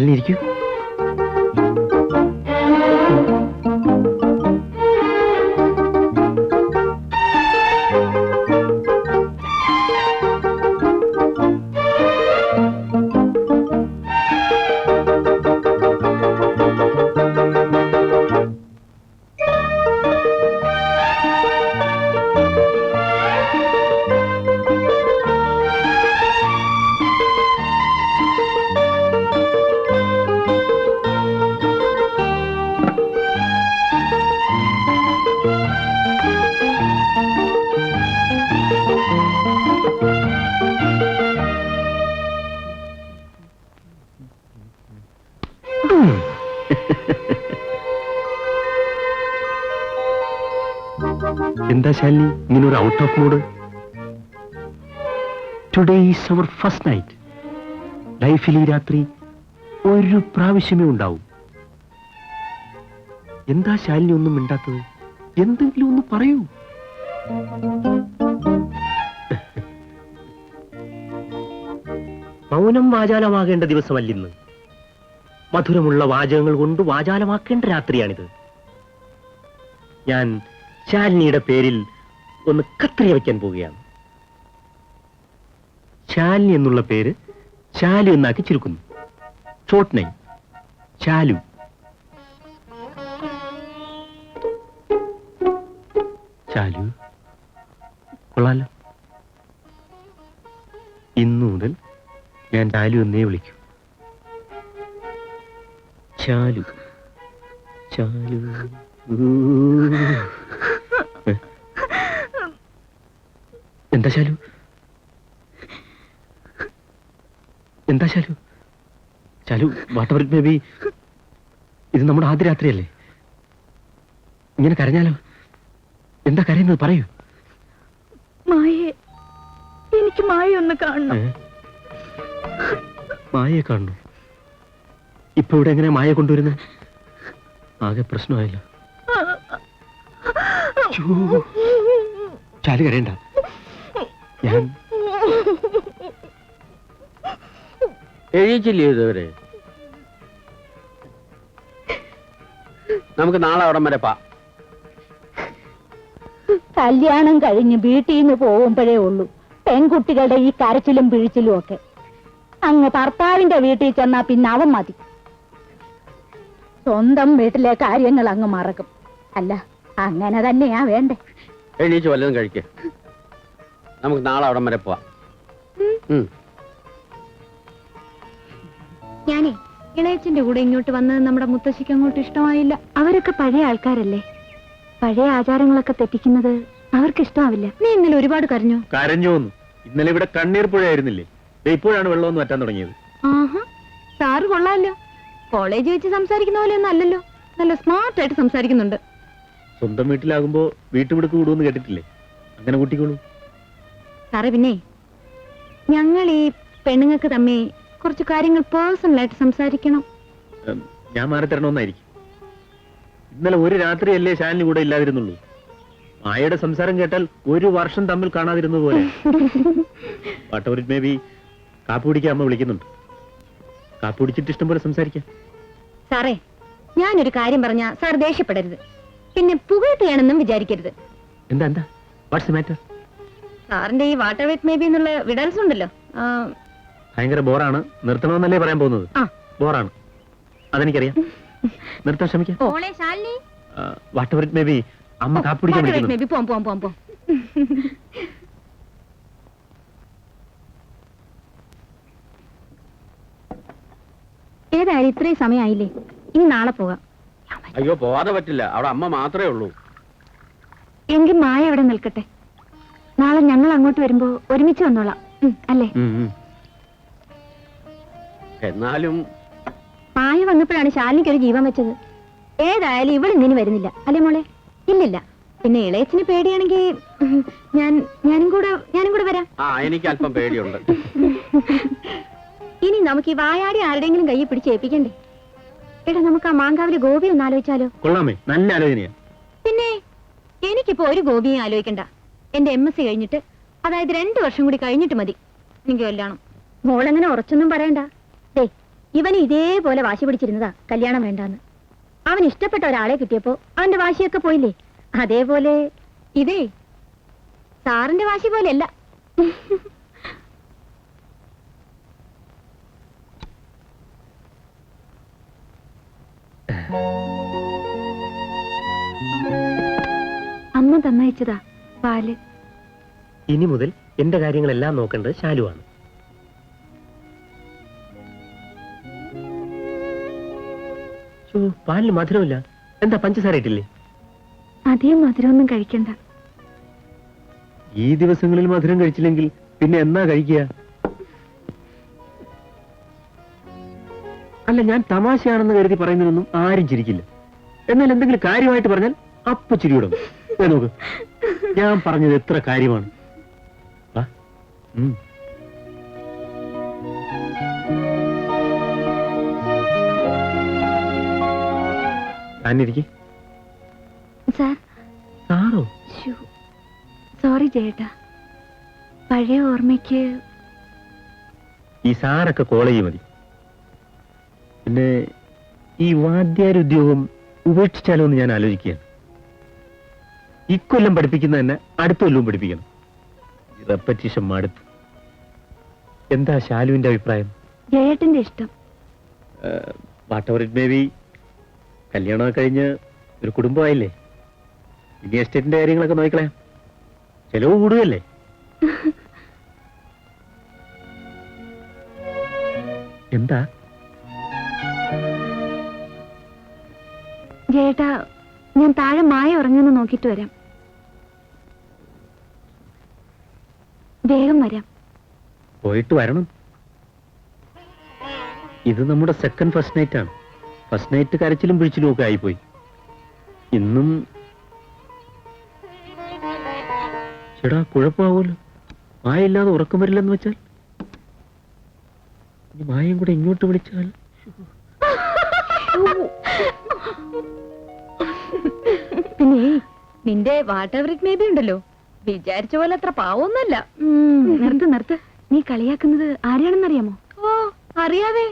ശാലിനി ഇരിക്കൂ. എന്താ ശാലിനി ഇങ്ങനെ ഒരു out of mood? Today is our first night. ലൈഫിൽ ഈ രാത്രി ഒരു പ്രാവശ്യമേ ഉണ്ടാവും. എന്താ ശാലിനി ഒന്നും മിണ്ടാത്തത്? എന്തെങ്കിലും ഒന്ന് പറയൂ. മൗനം വാചാലമാകേണ്ട ദിവസമല്ലിന്ന്. മധുരമുള്ള വാചകങ്ങൾ കൊണ്ട് വാചാലമാക്കേണ്ട രാത്രിയാണിത്. ഞാൻ ശാലിനിയുടെ പേരിൽ ഒന്ന് കത്രിക വയ്ക്കാൻ പോവുകയാണ്. ശാലിനി എന്നുള്ള പേര് ശാലു എന്നാക്കി ചുരുക്കുന്നു. Short name Shalu. ശാലു കൊള്ളാലോ. ഇന്നു മുതൽ ഞാൻ ശാലു എന്നേ വിളിക്കൂ. ശാലു ശാലു. എന്താ ശാലു? എന്താ Shalu? Shalu, what ever it may be, ഇത് നമ്മുടെ ആദ്യ രാത്രിയല്ലേ? ഇങ്ങനെ കരഞ്ഞാലോ? എന്താ കരയുന്നത്? പറയൂ. മായയെ, എനിക്ക് മായ ഒന്ന് കാണണം. മായയെ കാണണോ? ഇപ്പൊ ഇവിടെ എങ്ങനെ മായ കൊണ്ടുവരുന്നത്? ആകെ പ്രശ്നമായല്ലോ. ചാലു കരയണ്ട. ഞാൻ എഴുതിച്ചില്ലേ ഇതുവരെ? നമുക്ക് നാളെ അവിടം വരെ പാ. കല്യാണം കഴിഞ്ഞ് വീട്ടിൽ നിന്ന് പോകുമ്പോഴേ ഉള്ളൂ പെൺകുട്ടികളുടെ ഈ കരച്ചിലും പിഴിച്ചിലും ഒക്കെ. അങ്ങ് ഭർത്താവിന്റെ വീട്ടിൽ ചെന്നാ പിന്നെ അവൻ മതി. സ്വന്തം വീട്ടിലെ കാര്യങ്ങൾ അങ്ങ് മറക്കും. അല്ല, അങ്ങനെ തന്നെയാ വേണ്ടേ? എണീച്ച് വല്ലതും കഴിക്കേ. നമുക്ക് നാളെ അവിടം വരെ പോവാം. ഞാനേ ഇളയച്ചന്റെ കൂടെ ഇങ്ങോട്ട് വന്നത് നമ്മുടെ മുത്തശ്ശിക്ക് അങ്ങോട്ട് ഇഷ്ടമായില്ല. അവരൊക്കെ പഴയ ആൾക്കാരല്ലേ. പഴയ ആചാരങ്ങളൊക്കെ തെറ്റിക്കുന്നത് അവർക്ക് ഇഷ്ടമാവില്ല. നീ ഇന്നലെ ഒരുപാട് കരഞ്ഞോ? കരഞ്ഞോന്ന്? ഇന്നലെ ഇവിടെ കണ്ണീർ പുഴയായിരുന്നില്ലേ? ഇപ്പോഴാണ് വെള്ളമൊന്നും വറ്റാൻ തുടങ്ങിയത്. ആഹാ, സാറ് കൊള്ളാമല്ലോ. കോളേജ് വെച്ച് സംസാരിക്കുന്ന പോലെ ഒന്നും അല്ലല്ലോ. നല്ല സ്മാർട്ടായിട്ട് സംസാരിക്കുന്നുണ്ട്. സ്വന്തം വീട്ടിലാകുമ്പോ വീട്ടുപിടുക്ക് കൂടുമെന്ന് കേട്ടിട്ടില്ലേ? അങ്ങനെ കൂട്ടിക്കോളൂ സാറേ. പിന്നെ ഞങ്ങൾ ഈ പെണ്ണുങ്ങൾക്ക് തമ്മിൽ കുറച്ച് കാര്യങ്ങൾ പേഴ്സണലായിട്ട് സംസാരിക്കണം. ഞാൻ മാറി തരണമെന്നായിരിക്കും. ഇന്നലെ ഒരു രാത്രിയല്ലേ ശാലിനി കൂടെ ഇല്ലാതിരുന്നുള്ളൂ. മായയുടെ സംസാരം കേട്ടാൽ ഒരു വർഷം തമ്മിൽ കാണാതിരുന്നത് പോലെ. What ever it may be, കാപ്പി കുടിക്കാൻ അമ്മ വിളിക്കുന്നുണ്ട്. കാപ്പി കുടിച്ചിട്ട് ഇഷ്ടം പോലെ സംസാരിക്കാം. സാറേ, ഞാനൊരു കാര്യം പറഞ്ഞാ സാർ ദേഷ്യപ്പെടരുത്. പിന്നെ പുകഴ്ത്തിയാണെന്നും വിചാരിക്കരുത്. എന്താ എന്താ വാട്ട്സ് ദി മാറ്റർ? സാറിന്റെ ഈ what ever it may be എന്നുള്ള വിടൽസ് ഉണ്ടല്ലോ, ഭയങ്കര ബോറാണ്. നിർത്തണമെന്നല്ലേ പറയാൻ പോകുന്നത്? ബോറാണ്, അതെനിക്കറിയാം. നിർത്താൻ ശ്രമിക്കാം. What ever it may be, അമ്മ കാപ്പി കുടിക്കാൻ വിളിക്കുന്നു. ഏതായാലും ഇത്രയും സമയമായില്ലേ, ഇനി നാളെ പോകാം. അയ്യോ, പോവാതെ പറ്റില്ല. അവിടെ അമ്മ മാത്രമേ ഉള്ളൂ. എങ്കിൽ മായ അവിടെ നിൽക്കട്ടെ. നാളെ ഞങ്ങൾ അങ്ങോട്ട് വരുമ്പോ ഒരുമിച്ച് വന്നോളാം, അല്ലേ? എന്നാലും മായ വന്നപ്പോഴാണ് ശാലിനിക്ക് ഒരു ജീവൻ വെച്ചത്. ഏതായാലും ഇവൾ ഇങ്ങനെ വരുന്നില്ല, അല്ലേ മോളെ? ഇല്ലില്ല. പിന്നെ ഇളയച്ചിന് പേടിയാണെങ്കിൽ ഞാനും കൂടെ വരാം. എനിക്ക് അല്പം പേടിയുണ്ട്. ഇനി നമുക്ക് ഈ വായാടി ആരുടെയെങ്കിലും കയ്യിൽ പിടിച്ചേൽപ്പിക്കണ്ടേ? എടാ, നമുക്ക് ആ മാങ്കാവിലെ ഗോപി ഒന്ന് ആലോചിച്ചാലോ? കൊള്ളാമേ, നല്ല ആലോചനയാ. പിന്നെ എനിക്കിപ്പോ ഒരു ഗോപിയും ആലോചിക്കണ്ട. എന്റെ MSc കഴിഞ്ഞിട്ട്, അതായത് 2 വർഷം കൂടി കഴിഞ്ഞിട്ട് മതി എനിക്ക് കല്യാണം. മോളെങ്ങനെ ഉറച്ചൊന്നും പറയണ്ട. ഇവന് ഇതേപോലെ വാശി പിടിച്ചിരുന്നതാ കല്യാണം വേണ്ടാന്ന്. അവൻ ഇഷ്ടപ്പെട്ട ഒരാളെ കിട്ടിയപ്പോ അവന്റെ വാശിയൊക്കെ പോയില്ലേ. അതേപോലെ ഇതേ സാറിന്റെ വാശി പോലെയല്ല. അമ്മ തന്നയച്ചതാ പാല്. ഇനി മുതൽ എന്റെ കാര്യങ്ങളെല്ലാം നോക്കേണ്ടത് ശാലുവാണ്. പാലിന് മധുരമില്ല. എന്താ പഞ്ചസാര ഇട്ടില്ലേ? അധികം മധുരമൊന്നും കഴിക്കണ്ട. ഈ ദിവസങ്ങളിൽ മധുരം കഴിച്ചില്ലെങ്കിൽ പിന്നെ എന്നാ കഴിക്കുക? അല്ല, ഞാൻ തമാശയാണെന്ന് കരുതി പറയുന്നതൊന്നും ആരും ചിരിക്കില്ല. എന്നാൽ എന്തെങ്കിലും കാര്യമായിട്ട് പറഞ്ഞാൽ അപ്പൊ ചിരിയിടും. നോക്ക്, ഞാൻ പറഞ്ഞത് എത്ര കാര്യമാണ്. ആ, താനിരിക്കെ. സാർ. സാറോ? സോറി ജയേട്ടാ, പഴയ ഓർമ്മയ്ക്ക്. ഈ സാറൊക്കെ കോളേജ് മതി. പിന്നെ ഈ വാദ്യാരുദ്യോഗം ഉപേക്ഷിച്ചാലോ എന്ന് ഞാൻ ആലോചിക്കുകയാണ്. ഇക്കൊല്ലം പഠിപ്പിക്കുന്ന തന്നെ അടുത്ത കൊല്ലവും പഠിപ്പിക്കണം. റെപ്പറ്റീഷൻ മടുത്തു. എന്താ ശാലുവിന്റെ അഭിപ്രായം? ജയേട്ടന്റെ ഇഷ്ടം. What ever it may be, കല്യാണമൊക്കെ കഴിഞ്ഞ് ഒരു കുടുംബമായില്ലേ. ഇനി എസ്റ്റേറ്റിന്റെ കാര്യങ്ങളൊക്കെ നോക്കിക്കളയാം. ചെലവ് കൂടുകയല്ലേ. എന്താ ജയേട്ടാ, ഞാൻ താഴെ മായ ഉറങ്ങുന്നു നോക്കിട്ട് വരാം. വേഗം വരാം. പോയിട്ട് വരണം. ഇത് നമ്മുടെ സെക്കൻഡ് ഫസ്റ്റ് നൈറ്റ് ആണ്. ഫസ്റ്റ് നൈറ്റ് കരച്ചിലും പിടിച്ചിലും ഒക്കെ ആയിപ്പോയി. ഇന്നും ചേടാ കുഴപ്പമാവുമല്ലോ. മായ ഇല്ലാതെ ഉറക്കം വരില്ലെന്ന് വെച്ചാൽ ഇനി മായയും കൂടെ ഇങ്ങോട്ട് വിളിച്ചാൽ. പിന്നെ നിന്റെ what ever it may be ഉണ്ടല്ലോ, വിചാരിച്ച പോലെ അത്ര പാവൊന്നുമല്ല. നിർത്ത്. നീ കളിയാക്കുന്നത് ആരെയാണെന്നറിയാമോ? ഓ, അറിയാവേ.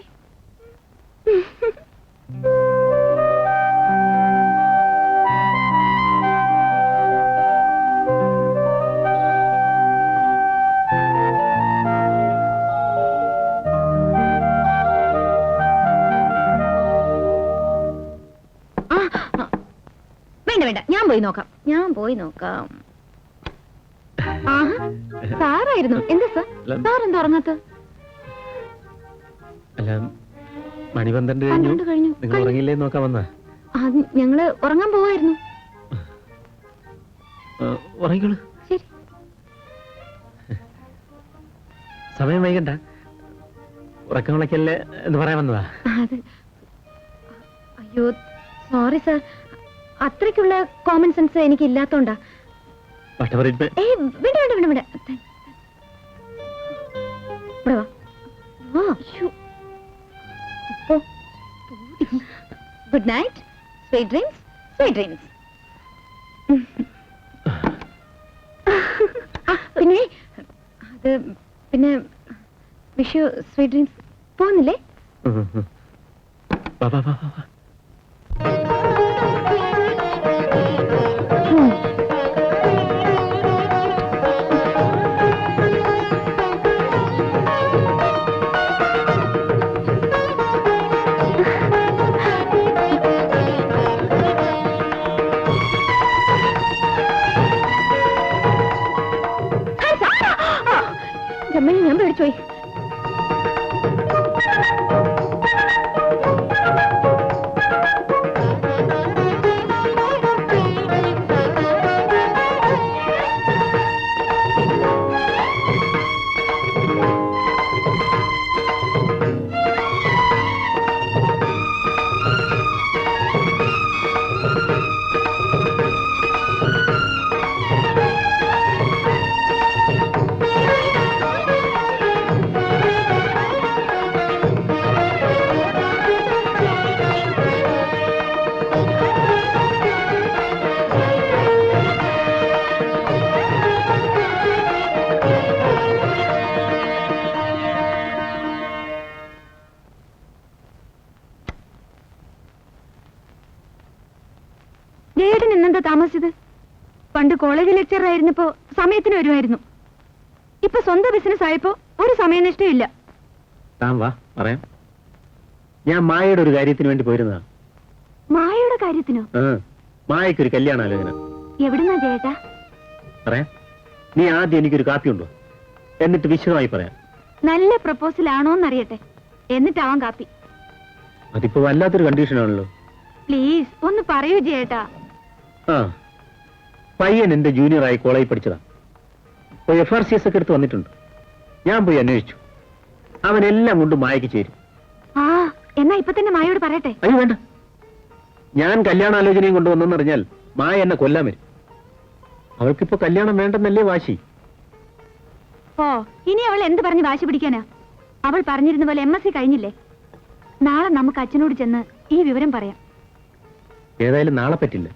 വേണ്ട, ഞാൻ പോയി നോക്കാം. സാറായിരുന്നു. എന്താ സാർ എന്താ ഉറങ്ങാത്ത? അല്ല, മണി 12 കഴിഞ്ഞു. നിങ്ങൾ ഉറങ്ങില്ലേ നോക്കാൻ വന്നാ? ഞങ്ങള് ഉറങ്ങാൻ പോവായിരുന്നു. ഉറങ്ങിക്കോളൂ. ശരി. സമയം വൈകണ്ട. ഉറക്കം വിളക്കല്ലേ എന്ന് പറയാൻ വന്നതാ. അയ്യോ സോറി സാർ, അത്രയ്ക്കുള്ള കോമൺ സെൻസ് എനിക്ക് ഇല്ലാത്തോണ്ടാ. വേണ്ട. Good night. Sweet dreams. പിന്നെ വിഷു സ്വീറ്റ് ഡ്രീംസ്. പോകുന്നില്ലേ? ഞാൻ പേടിച്ചോയി. എന്താ താമസിച്ചത്? പണ്ട് കോളേജ് ലെക്ചറർ ആയിരുന്നപ്പോ സമയത്തിന് വരുമായിരുന്നു. ഇപ്പൊ സ്വന്തം ബിസിനസ് ആയപ്പോ ഒരു സമയനിഷ്ഠയില്ല. താൻ വാ പറയാം. ഞാൻ മായയുടെ ഒരു കാര്യത്തിന് വേണ്ടി പോയിരുന്നതാ. മായയുടെ കാര്യത്തിനോ? മായക്കൊരു കല്യാണാലോചന. എവിടുന്നാ ചേട്ടാ? പറയാം. നീ ആദ്യം എനിക്കൊരു കാപ്പി ഉണ്ടോ, എന്നിട്ട് വിശദമായി പറയാം. നല്ല പ്രപ്പോസൽ ആണോന്നറിയട്ടെ, എന്നിട്ടാവാൻ കാപ്പി. അതിപ്പോ വല്ലാത്തൊരു കണ്ടീഷനാണല്ലോ. പ്ലീസ് ഒന്ന് പറയൂ ചേട്ടാ. പയ്യൻ എന്റെ ജൂനിയറായി കോളേജിൽ പഠിച്ചതാ. FRCS ഒക്കെ എടുത്ത് വന്നിട്ടുണ്ട്. ഞാൻ പോയി അന്വേഷിച്ചു. അവൻ എല്ലാം കൊണ്ട് മായക്ക് ചേരും. എന്നാ ഇപ്പൊ തന്നെ മായയോട് പറയട്ടെ. അയ്യോ വേണ്ട, ഞാൻ കല്യാണാലോചനയും കൊണ്ടുവന്നെന്നറിഞ്ഞാൽ മായ എന്നെ കൊല്ലാൻ വരും. അവൾക്കിപ്പോ കല്യാണം വേണ്ടെന്നല്ലേ വാശി. ഇനി അവൾ എന്ത് പറഞ്ഞ് വാശി പിടിക്കാനാ? അവൾ പറഞ്ഞിരുന്ന പോലെ MSc കഴിഞ്ഞില്ലേ? നാളെ നമുക്ക് അച്ഛനോട് ചെന്ന് ഈ വിവരം പറയാം. ഏതായാലും നാളെ പറ്റില്ല.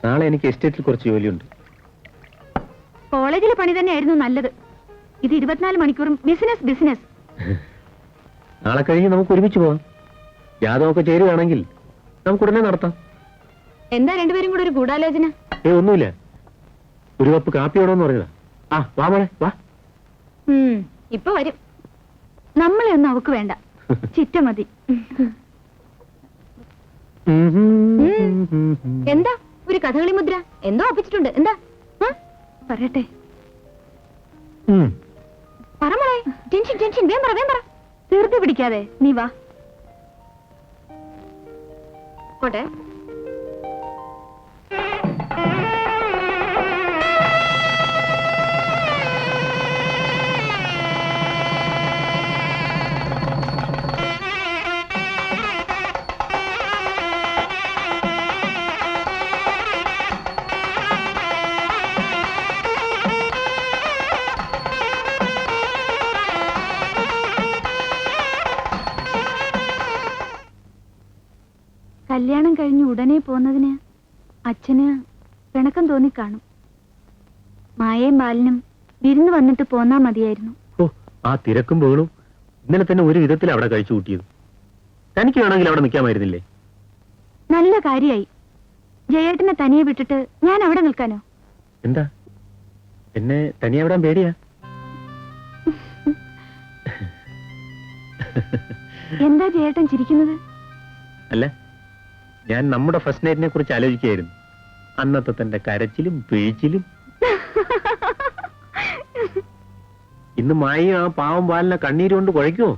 നാളെ എനിക്ക് എസ്റ്റേറ്റിൽ കുറച്ച് ജോലിയുണ്ട്. കോളേജിലെ പണി തന്നെയായിരുന്നു നല്ലത്. ഇത് 24 മണിക്കൂറും ബിസിനസ്. നാളെ കഴിഞ്ഞ് നമുക്ക് ഒരുമിച്ച് പോവാം. ജാതകമൊക്കെ ചേരുകയാണെങ്കിൽ നമുക്ക് ഉടനെ നടത്താം. എന്താ രണ്ടുപേരും കൂടെ ഒരു ഗൂഢാലോചന? ഒന്നുമില്ല, ഒരു കപ്പ് കാപ്പി വേണമെന്ന് പറഞ്ഞതാ. വാ മോളെ വാ. ഇപ്പൊ വരും. നമ്മളെ ഒന്നും അവക്ക് വേണ്ട, ചിറ്റ മതി. എന്താ ഒരു കഥകളി മുദ്ര? എന്തോ ഒപ്പിച്ചിട്ടുണ്ട്. എന്താ പറയട്ടെ? പറമോളെ, ടെൻഷൻ വേം പറ. തീർത്തി പിടിക്കാതെ നീ വാ. പോട്ടെ. കല്യാണം കഴിഞ്ഞ് ഉടനെ പോന്നതിന് അച്ഛന് പിണക്കം തോന്നിക്കാണും. മായയും ബാലനും വിരുന്ന് വന്നിട്ട് പോന്നാ മതിയായിരുന്നു. ആ തിരക്കും ബഹളും ഇന്നലെ തന്നെ ഒരു വിധത്തിൽ അവിടെ കഴിച്ചു കൂട്ടിയത്. തനിക്ക് വേണമെങ്കിൽ അവിടെ നിൽക്കാമായിരുന്നില്ലേ? നല്ല കാര്യായി. ജയേട്ടനെ തനിയെ വിട്ടിട്ട് ഞാൻ അവിടെ നിൽക്കാനോ? എന്താ എന്നെ തനിയെ വിടാൻ പേടിയാ? എന്താ ജയേട്ടൻ ചിരിക്കുന്നത്? അല്ല, ഞാൻ നമ്മുടെ ഫസ്റ്റ് നൈറ്റിനെ കുറിച്ച് ആലോചിക്കുകയായിരുന്നു. അന്നത്തെ തന്റെ കരച്ചിലും പിഴിച്ചിലും. ഇന്ന് മായ ആ പാവം ബാലിനെ കണ്ണീര് കൊണ്ട് കുഴയ്ക്കുമോ?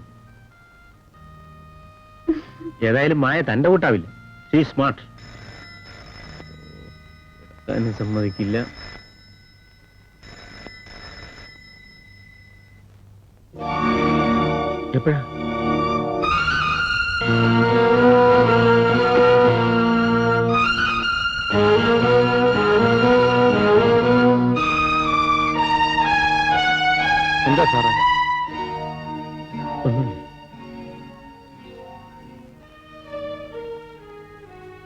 ഏതായാലും മായ തന്റെ കൂട്ടാവില്ല. She smart. തന്നെ സമ്മതിക്കില്ല. എപ്പോഴാ? എന്താ സാറേ?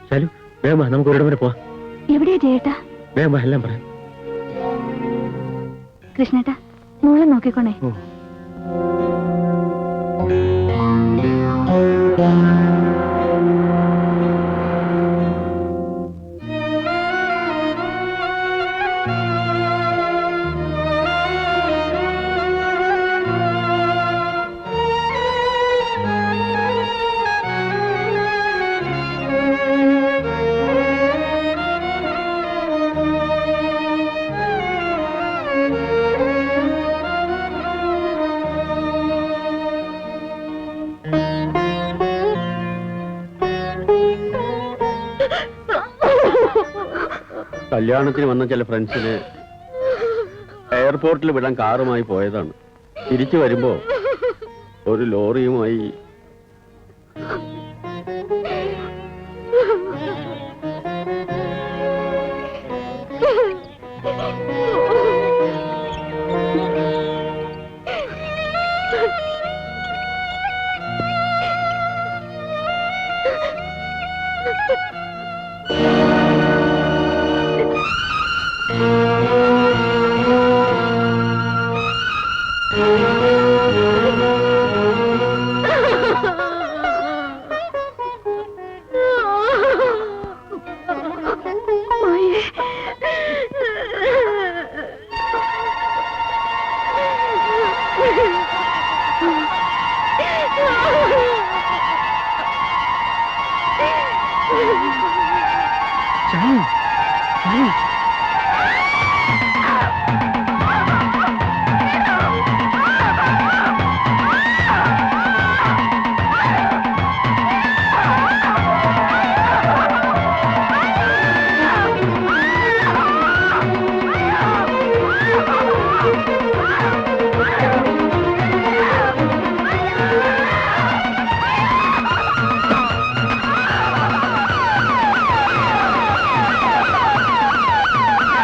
ശാലു, വേഗം നമുക്ക് ഒരിടം വരെ പോവാം. എവിടെയാ ജയേട്ടാ? വേഗം എല്ലാം പറയാം. കൃഷ്ണേട്ടാ, മോളെ നോക്കിക്കോണേ. കല്യാണത്തിന് വന്ന ചില ഫ്രണ്ട്സിന് എയർപോർട്ടിൽ വിടാൻ കാറുമായി പോയതാണ്. തിരിച്ചു വരുമ്പോ ഒരു ലോറിയുമായി. ശാലിനി, ശാലിനി.